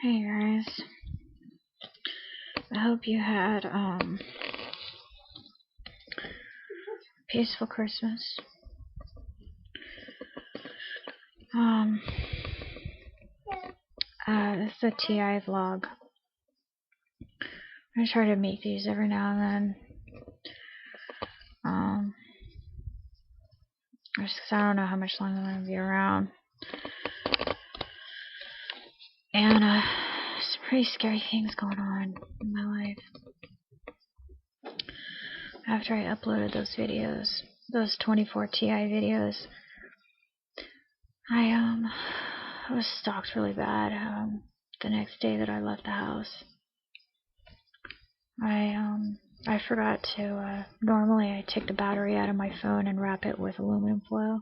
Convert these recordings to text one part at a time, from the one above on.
Hey guys, I hope you had peaceful Christmas. This is a TI vlog. I try to make these every now and then. Just 'cause I don't know how much longer I'm gonna be around. And some pretty scary things going on in my life. After I uploaded those videos, those 24 TI videos, I was stalked really bad the next day that I left the house. I forgot to, normally I take the battery out of my phone and wrap it with aluminum foil.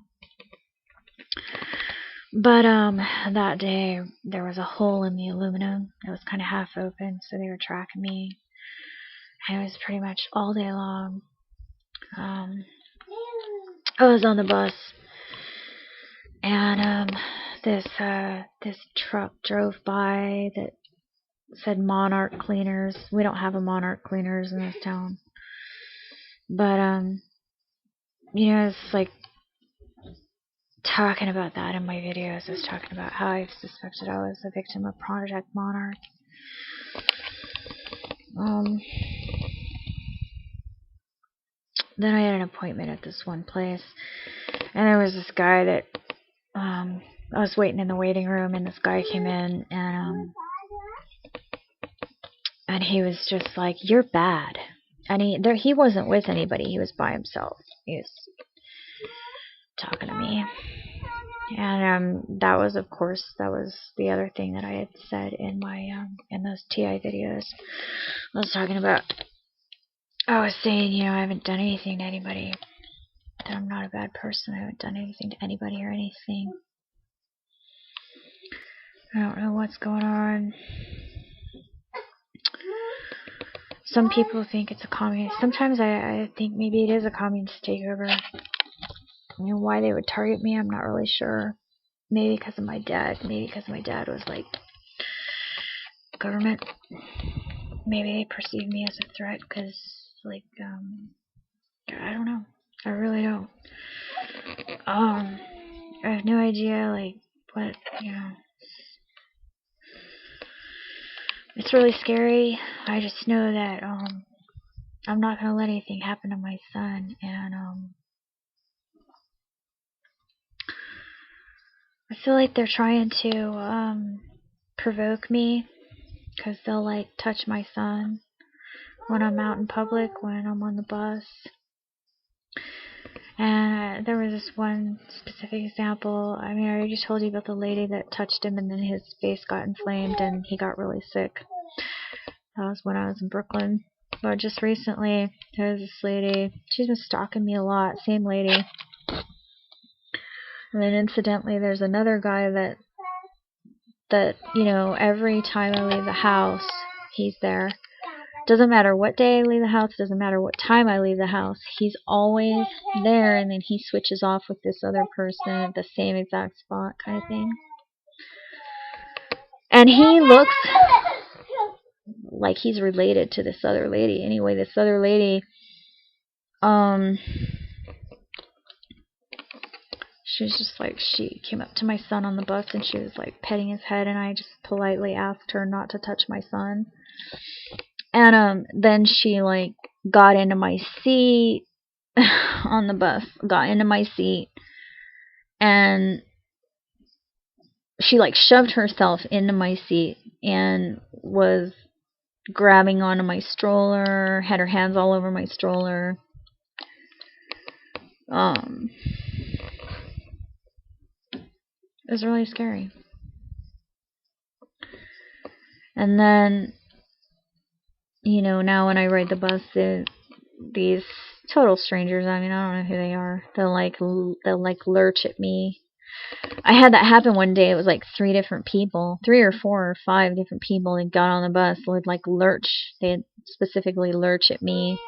But that day there was a hole in the aluminum. It was kind of half open, so they were tracking me. And it was pretty much all day long. I was on the bus, and this truck drove by that said Monarch Cleaners. We don't have a Monarch Cleaners in this town, but it's like talking about that in my videos. I was talking about how I suspected I was a victim of Project Monarch. Then I had an appointment at this one place, and there was this guy that I was waiting in the waiting room, and this guy came in, and he was just like, "You're bad." And he wasn't with anybody. He was by himself. He was talking to me. And that was, of course, the other thing that I had said in my in those TI videos. I was saying, I haven't done anything to anybody. That I'm not a bad person. I haven't done anything to anybody or anything. I don't know what's going on. Some people think it's a communist. Sometimes I think maybe it is a communist takeover. Why they would target me, I'm not really sure. Maybe because of my dad. Maybe because my dad was like government. Maybe they perceive me as a threat because, I don't know. I really don't. I have no idea, what, It's really scary. I just know that, I'm not going to let anything happen to my son, and, I feel like they're trying to, provoke me, because they'll, touch my son when I'm out in public, when I'm on the bus. And there was this one specific example. I already told you about the lady that touched him and then his face got inflamed and he got really sick. That was when I was in Brooklyn. But just recently, there was this lady. She's been stalking me a lot. Same lady. And then incidentally, there's another guy that every time I leave the house, he's there. Doesn't matter what day I leave the house, doesn't matter what time I leave the house, he's always there, and then he switches off with this other person at the same exact spot, kind of thing. And he looks like he's related to this other lady. Anyway, this other lady, she was just she came up to my son on the bus and she was petting his head, and I just politely asked her not to touch my son. And then she got into my seat on the bus, got into my seat, and she shoved herself into my seat and was grabbing onto my stroller, had her hands all over my stroller. It was really scary. And then, now when I ride the bus, these total strangers, I don't know who they are. They'll lurch at me. I had that happen one day. It was 3 different people, 3 or 4 or 5 different people that got on the bus would lurch. They'd specifically lurch at me.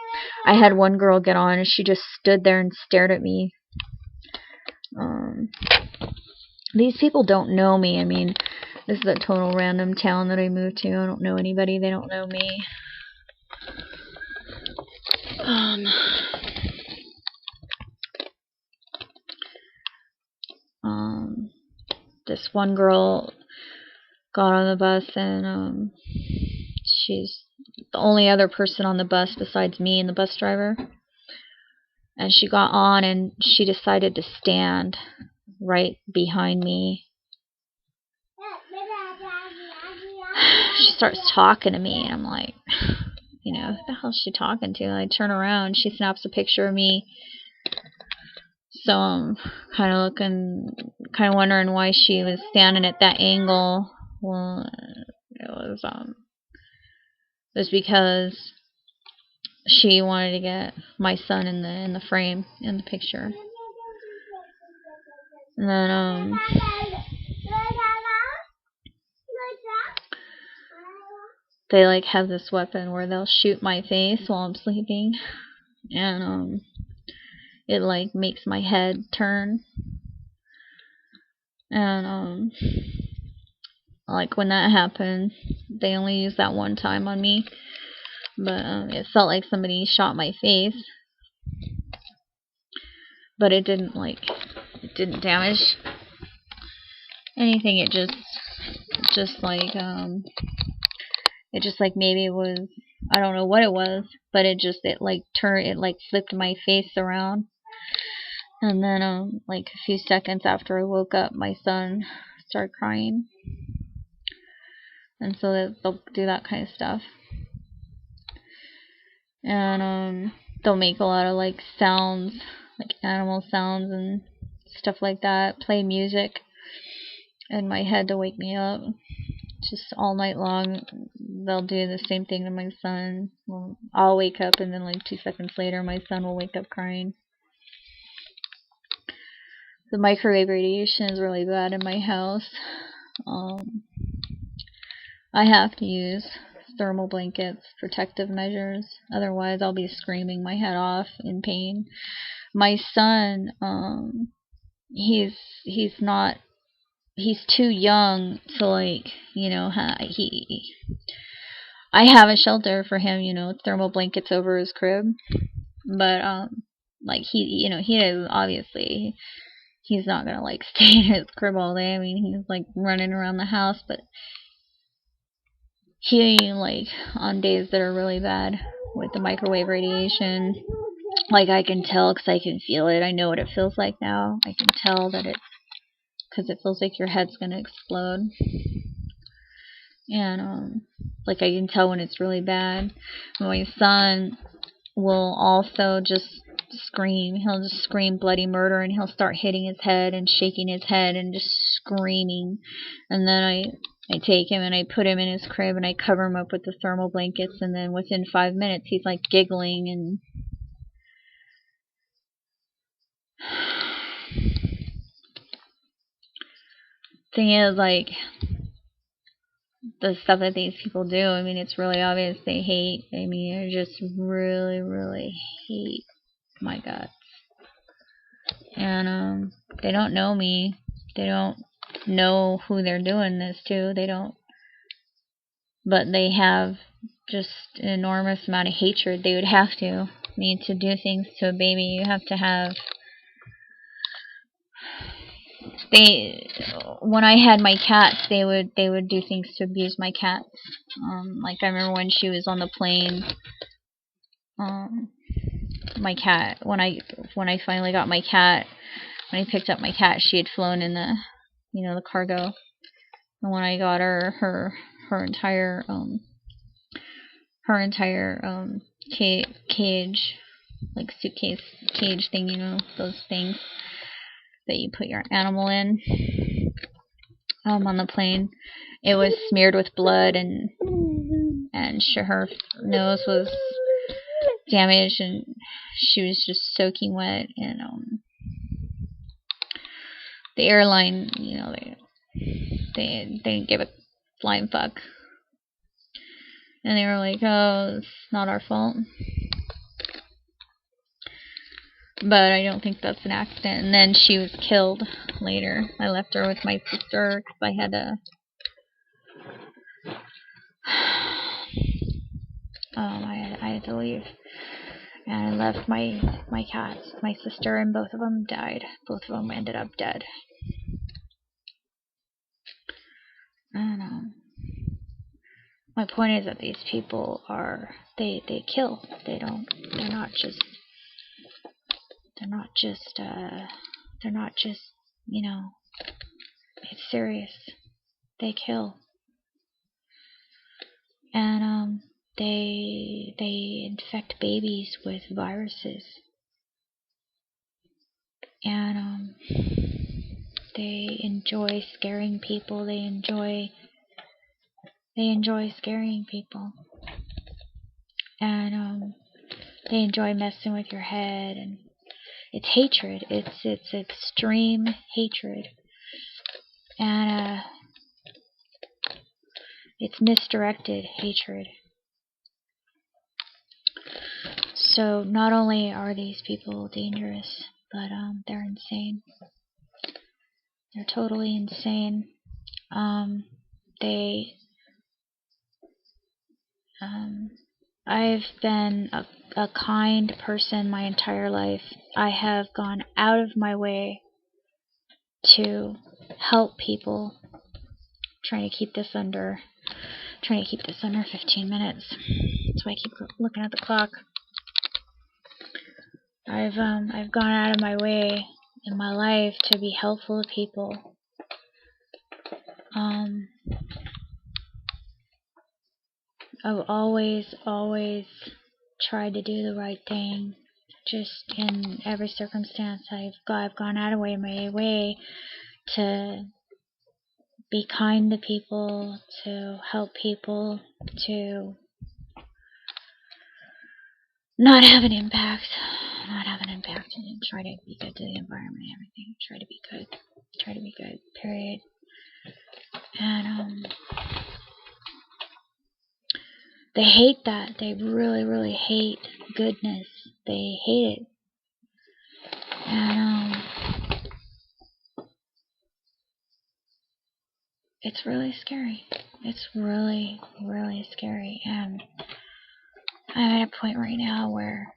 I had one girl get on and she just stood there and stared at me. These people don't know me. This is a total random town that I moved to. I don't know anybody. They don't know me. This one girl got on the bus, and she's the only other person on the bus besides me and the bus driver. And she got on, and she decided to stand right behind me. She starts talking to me, and I'm like, who the hell is she talking to? And I turn around, she snaps a picture of me. So I'm kind of wondering why she was standing at that angle. Well, it was because she wanted to get my son in the frame in the picture. And then they like have this weapon where they'll shoot my face while I'm sleeping, and it like makes my head turn. And like when that happened, they only used that one time on me, but it felt like somebody shot my face, but it didn't damage anything. It just maybe it was, I don't know what it was, but it flipped my face around. And then like a few seconds after I woke up, my son started crying. And so they'll do that kind of stuff. And they'll make a lot of like sounds, like animal sounds and stuff like that, play music in my head to wake me up. Just all night long, they'll do the same thing to my son. Well, I'll wake up, and then like 2 seconds later, my son will wake up crying. The microwave radiation is really bad in my house. I have to use thermal blankets, protective measures. Otherwise, I'll be screaming my head off in pain. My son, he's too young to I have a shelter for him, thermal blankets over his crib. But he is obviously, he's not gonna stay in his crib all day. I mean, he's running around the house, but he on days that are really bad with the microwave radiation, I can tell because I can feel it. I know what it feels like now. I can tell that because it feels like your head's gonna explode. And I can tell when it's really bad. My son will also just scream. He'll just scream bloody murder, and he'll start hitting his head and shaking his head and just screaming. And then I take him and I put him in his crib and I cover him up with the thermal blankets, and then within 5 minutes he's giggling. And thing is, the stuff that these people do, I mean, it's really obvious they hate. I mean, they just really, really hate my guts. And they don't know me. They don't know who they're doing this to. They don't. But they have just an enormous amount of hatred. They would have to. I mean, to do things to a baby, you have to have. When I had my cats, they would do things to abuse my cats. I remember when she was on the plane. My cat, when I finally got my cat, when I picked up my cat, she had flown in the cargo. And when I got her entire cage, suitcase cage thing, those things that you put your animal in, on the plane, it was smeared with blood, and her nose was damaged, and she was just soaking wet. And the airline, they didn't give a flying fuck, and they were like, "Oh, it's not our fault." But I don't think that's an accident. And then she was killed later. I left her with my sister because I had to I had to leave. And I left my cats. My sister and both of them died. Both of them ended up dead. I don't know. My point is that these people are they kill. They're not just it's serious. They kill. And they infect babies with viruses. And they enjoy scaring people. They enjoy scaring people. And they enjoy messing with your head, and it's hatred. It's extreme hatred. And it's misdirected hatred. So not only are these people dangerous, but they're insane. They're totally insane. I've been a kind person my entire life. I have gone out of my way to help people. Trying to keep this under 15 minutes. That's why I keep looking at the clock. I've gone out of my way in my life to be helpful to people. I've always tried to do the right thing. Just in every circumstance, I've gone out of my way to be kind to people, to help people, to not have an impact, and try to be good to the environment and everything. Try to be good, period. And they hate that. They really, really hate goodness. They hate it. And it's really scary. It's really, really scary. And I'm at a point right now where,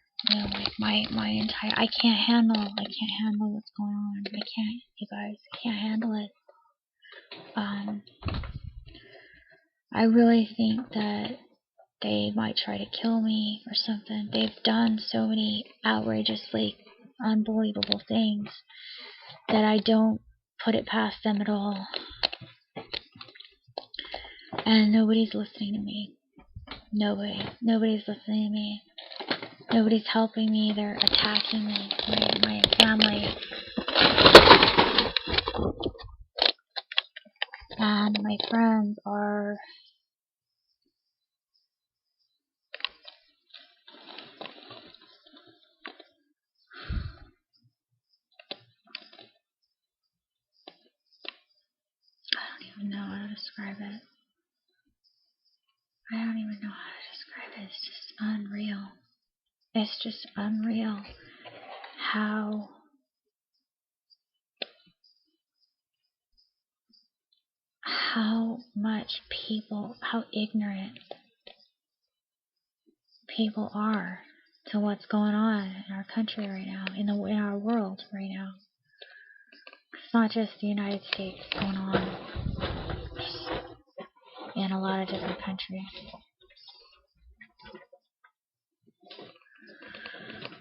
like my entire, I can't handle what's going on. I can't, you guys, I can't handle it. I really think that they might try to kill me or something. They've done so many outrageously unbelievable things that I don't put it past them at all. And nobody's listening to me. Nobody's listening to me. Nobody's helping me. They're attacking me, my family. And my friends are I don't even know how to describe it. It's just unreal. It's just unreal how how ignorant people are to what's going on in our country right now, in our world right now. It's not just the United States going on. In a lot of different countries.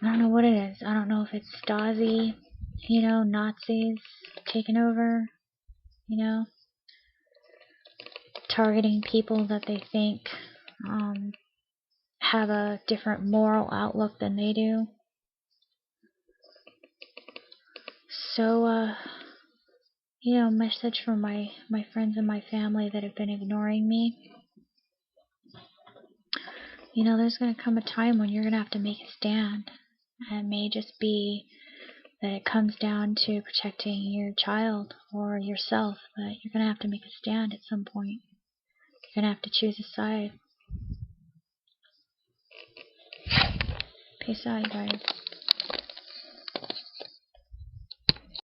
I don't know what it is. I don't know if it's Stasi, Nazis taking over, targeting people that they think have a different moral outlook than they do. So, message from my friends and my family that have been ignoring me. There's going to come a time when you're going to have to make a stand. And it may just be that it comes down to protecting your child or yourself, but you're going to have to make a stand at some point. You're going to have to choose a side. Peace out, you guys.